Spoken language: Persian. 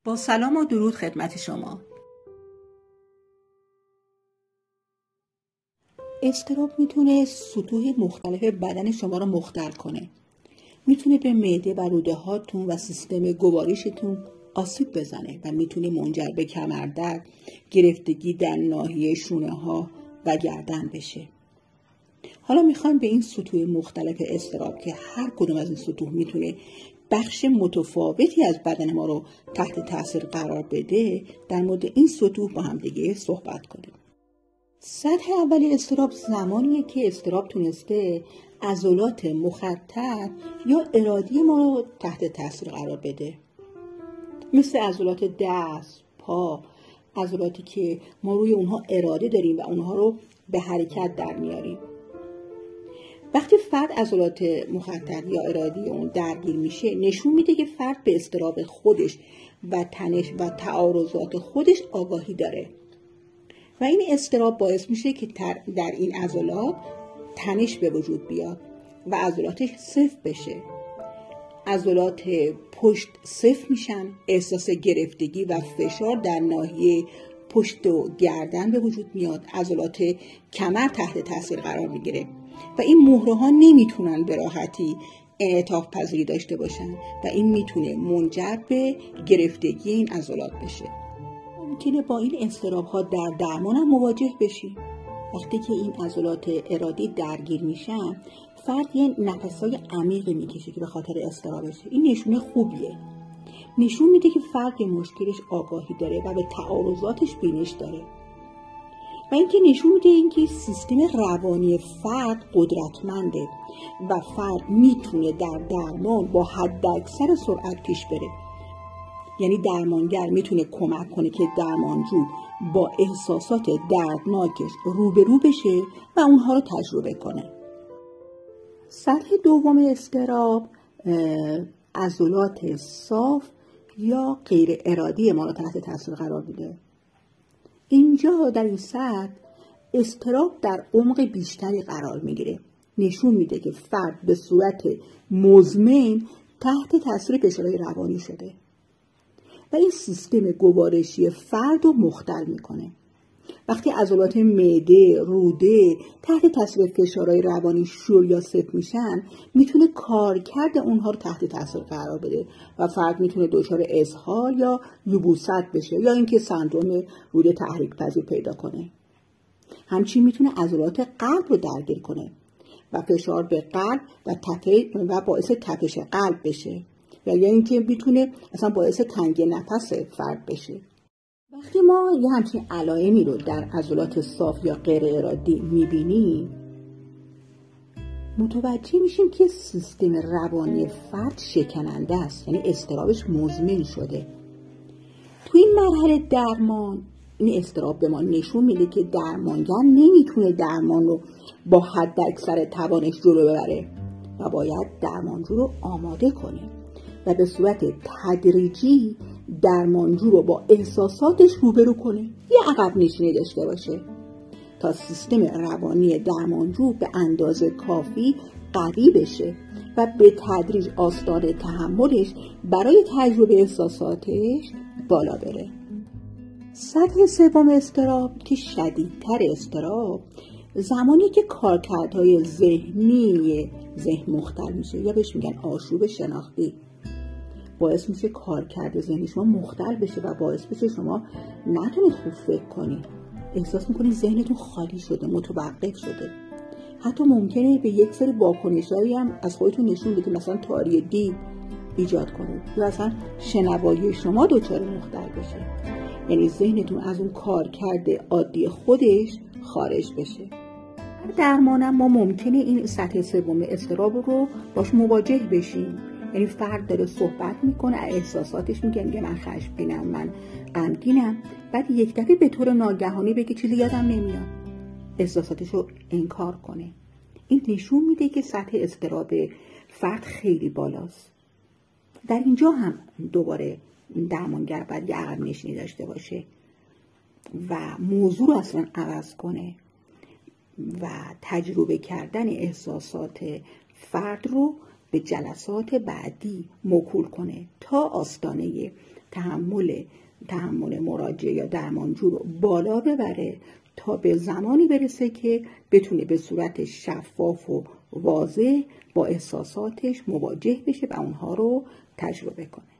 با سلام و درود خدمت شما. اضطراب میتونه سطوح مختلف بدن شما رو مختل کنه. میتونه به معده و روده هاتون و سیستم گوارشتون آسیب بزنه و میتونه منجر به کمردرد، گرفتگی در ناحیه شونه ها و گردن بشه. حالا میخوایم به این سطوح مختلف اضطراب که هر کدوم از این سطوح میتونه بخش متفاوتی از بدن ما رو تحت تاثیر قرار بده، در مورد این سطوح با هم دیگه صحبت کنیم. سطح اولی اضطراب زمانیه که اضطراب تونسته عضلات مخطط یا ارادی ما رو تحت تاثیر قرار بده، مثل عضلات دست، پا، عضلاتی که ما روی اونها اراده داریم و اونها رو به حرکت در میاریم. وقتی فرد عضلات مخطط یا ارادی اون درگیر میشه، نشون میده که فرد به اضطراب خودش و تنش و تعارضات خودش آگاهی داره و این اضطراب باعث میشه که در این عضلات تنش به وجود بیاد و عضلاتش صفر بشه. عضلات پشت صفر میشن، احساس گرفتگی و فشار در ناحیه پشت و گردن به وجود میاد، عضلات کمر تحت تاثیر قرار میگیره و این مهره ها نمیتونن به راحتی انعطاف پذیری داشته باشن و این میتونه منجر به گرفتگی این عضلات بشه. ممکنه با این اضطراب ها در درمان هم مواجه بشی. وقتی که این عضلات ارادی درگیر میشن، فرد یه نفسای عمیقی میکشه که به خاطر اضطرابشه. این نشونه خوبیه، نشون میده که فرد به مشکلش آگاهی داره و به تعارضاتش بینش داره و اینکه نشون میده اینکه سیستم روانی فرد قدرتمنده و فرد میتونه در درمان با حداکثر سرعت پیش بره. یعنی درمانگر میتونه کمک کنه که درمانجو با احساسات دردناکش روبرو بشه و اونها رو تجربه کنه. سطح دوم اضطراب عضلات صاف یا غیر ارادی ما رو تحت تاثیر قرار میده. اینجا در این سطح اضطراب در عمق بیشتری قرار میگیره. نشون میده که فرد به صورت مزمن تحت تاثیر فشارهای روانی شده و این سیستم گوارشی فرد رو مختل میکنه. وقتی عضلات معده، روده تحت تاثیر فشارهای روانی شل یا صفر میشن، میتونه کارکرد اونها رو تحت تاثیر قرار بده و فرد میتونه دچار اسهال یا یبوست بشه یا اینکه سندرم روده تحریک پذیر پیدا کنه. همچنین میتونه عضلات قلب رو درگیر کنه و فشار به قلب و باعث تپش قلب بشه یا اینکه میتونه اصلا باعث تنگی نفس فرد بشه. وقتی ما یه همچین علائمی رو در عضلات صاف یا غیر ارادی میبینیم، متوجه میشیم که سیستم روانی فرد شکننده است، یعنی اضطرابش مزمن شده. تو این مرحله درمان این اضطراب به ما نشون میده که درمانگر نمیتونه درمان رو با حد اکثر توانش جلو ببره و باید درمانجو رو آماده کنه و به صورت تدریجی درمانجو رو با احساساتش روبرو کنه، یه عقب نشینی داشته باشه تا سیستم روانی درمانجو به اندازه کافی قوی بشه و به تدریج آستانه تحملش برای تجربه احساساتش بالا بره. سطح سوم اضطراب که شدیدتر اضطراب زمانی که کارکردهای ذهن مختل میشه یا بهش میگن آشوب شناختی، باعث میشه کارکرد ذهنی شما مختل بشه و باعث بشه شما نتونید خوب فکر کنید. احساس میکنید ذهنتون خالی شده، متوقف شده. حتی ممکنه به یک سری واکنشایی هم از خودتون نشون بدید، مثلا تاری دید ایجاد کنید یا اصلا شنوایی شما دچار مختل بشه، یعنی ذهنتون از اون کارکرد عادی خودش خارج بشه. درمانم ما ممکنه این سطح سوم اضطراب رو باش مواجه بشیم. یعنی فرد داره صحبت میکنه، احساساتش میگه من خشمگینم، من غمگینم، بعد یک دفعه به طور ناگهانی بگه چیزی یادم نمیاد، احساساتش رو انکار کنه. این نشون میده که سطح اضطراب فرد خیلی بالاست. در اینجا هم دوباره درمانگر باید یه عقب نشینی داشته باشه و موضوع رو اصلا عوض کنه و تجربه کردن احساسات فرد رو به جلسات بعدی موکول کنه تا آستانه تحمل مراجع یا درمانجو رو بالا ببره تا به زمانی برسه که بتونه به صورت شفاف و واضح با احساساتش مواجه بشه و اونها رو تجربه کنه.